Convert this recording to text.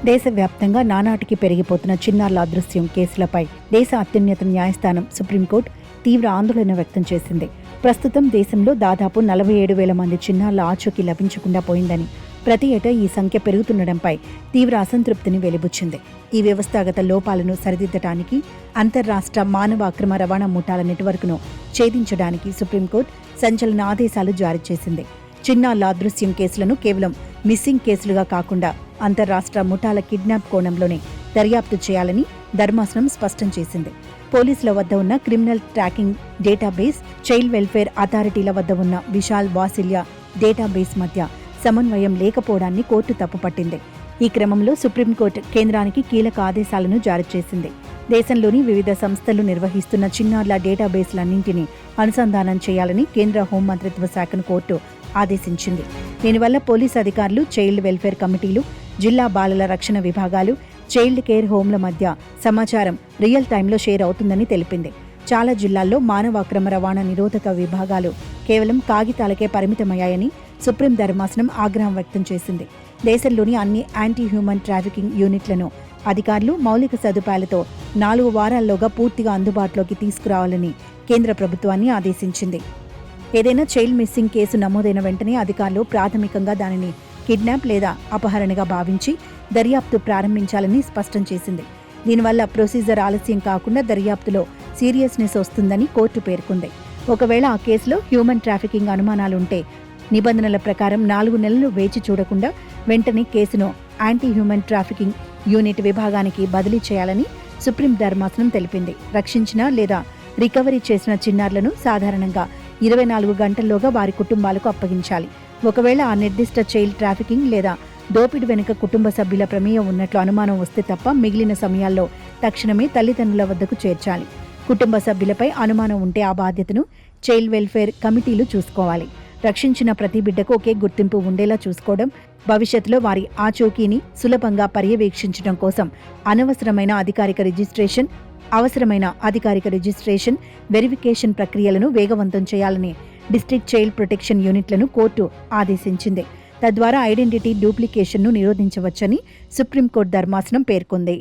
దేశవ్యాప్తంగా నానాటికి పెరిగిపోతున్న చిన్నారుల అదృశ్యం కేసులపై దేశ అత్యున్నత న్యాయస్థానం సుప్రీంకోర్టు తీవ్ర ఆందోళన వ్యక్తం చేసింది. ప్రస్తుతం దేశంలో దాదాపు 47,000 మంది చిన్నారుల ఆచూకీ లభించకుండా పోయిందని, ప్రతి ఏటా ఈ సంఖ్య పెరుగుతుండటంపై తీవ్ర అసంతృప్తిని వెలిబుచ్చింది. ఈ వ్యవస్థాగత లోపాలను సరిదిద్దడానికి, అంతర్రాష్ట్ర మానవ అక్రమ రవాణా ముఠాల నెట్వర్క్ను ఛేదించడానికి సుప్రీంకోర్టు సంచలన ఆదేశాలు జారీ చేసింది. చిన్నారుల అదృశ్యం కేసులను కేవలం మిస్సింగ్ కేసులుగా కాకుండా అంతర్రాష్ట్ర ముఠాల కిడ్నాప్ కోణంలోనే దర్యాప్తు చేయాలని ధర్మాసనం స్పష్టం చేసింది. పోలీసుల వద్ద ఉన్న criminal tracking database, child welfare అథారిటీల వద్ద ఉన్న విశాల్ వాసిల్య డేటాబేస్ మధ్య సమన్వయం లేకపోవడాన్ని కోర్టు తప్పుపట్టింది. ఈ క్రమంలో సుప్రీంకోర్టు కేంద్రానికి కీలక ఆదేశాలను జారీ చేసింది. దేశంలోని వివిధ సంస్థలు నిర్వహిస్తున్న చిన్నారుల డేటాబేస్లన్నింటినీ అనుసంధానం చేయాలని కేంద్ర హోంమంత్రిత్వ శాఖను కోర్టు ఆదేశించింది. దీనివల్ల పోలీసు అధికారులు, చైల్డ్ వెల్ఫేర్ కమిటీలు, జిల్లా బాలల రక్షణ విభాగాలు, చైల్డ్ కేర్ హోంల మధ్య సమాచారం రియల్ టైంలో షేర్ అవుతుందని తెలిపింది. చాలా జిల్లాల్లో మానవ అక్రమ రవాణా నిరోధక విభాగాలు కేవలం కాగితాలకే పరిమితమయ్యాయని సుప్రీం ధర్మాసనం ఆగ్రహం వ్యక్తం చేసింది. దేశంలోని అన్ని యాంటీ హ్యూమన్ ట్రాఫికింగ్ యూనిట్లను అధికారులు మౌలిక సదుపాయాలతో 4 వారాల్లోగా పూర్తిగా అందుబాటులోకి తీసుకురావాలని కేంద్ర ప్రభుత్వాన్ని ఆదేశించింది. ఏదైనా చైల్డ్ మిస్సింగ్ కేసు నమోదైన వెంటనే అధికారులు ప్రాథమికంగా దానిని కిడ్నాప్ లేదా అపహరణగా భావించి దర్యాప్తు ప్రారంభించాలని స్పష్టం చేసింది. దీనివల్ల ప్రొసీజర్ ఆలస్యం కాకుండా దర్యాప్తులో సీరియస్నెస్ వస్తుందని కోర్టు పేర్కొంది. ఒకవేళ ఆ కేసులో హ్యూమన్ ట్రాఫికింగ్ అనుమానాలుంటే నిబంధనల ప్రకారం 4 నెలలు వేచి చూడకుండా వెంటనే కేసును యాంటీ హ్యూమన్ ట్రాఫికింగ్ యూనిట్ విభాగానికి బదిలీ చేయాలని సుప్రీం ధర్మాసనం తెలిపింది. రక్షించిన లేదా రికవరీ చేసిన చిన్నారులను సాధారణంగా 24 గంటల్లోగా వారి కుటుంబాలకు అప్పగించాలి. ఒకవేళ ఆ నిర్దిష్ట చైల్డ్ ట్రాఫికింగ్ లేదా దోపిడీ వెనుక కుటుంబ సభ్యుల ప్రమేయం ఉన్నట్లు అనుమానం వస్తే తప్ప మిగిలిన సమయాల్లో తక్షణమే తల్లిదండ్రుల వద్దకు చేర్చాలి. కుటుంబ సభ్యులపై అనుమానం ఉంటే ఆ బాధ్యతను చైల్డ్ వెల్ఫేర్ కమిటీలు చూసుకోవాలి. రక్షించిన ప్రతి బిడ్డకు ఒకే గుర్తింపు ఉండేలా చూసుకోవడం, భవిష్యత్తులో వారి ఆచూకీని సులభంగా పర్యవేక్షించడం కోసం అవసరమైన అధికారిక రిజిస్ట్రేషన్, వెరిఫికేషన్ ప్రక్రియలను వేగవంతం చేయాలని డిస్ట్రిక్ట్ చైల్డ్ ప్రొటెక్షన్ యూనిట్లను కోర్టు ఆదేశించింది. తద్వారా ఐడెంటిటీ డూప్లికేషన్ను నిరోధించవచ్చని సుప్రీంకోర్టు ధర్మాసనం పేర్కొంది.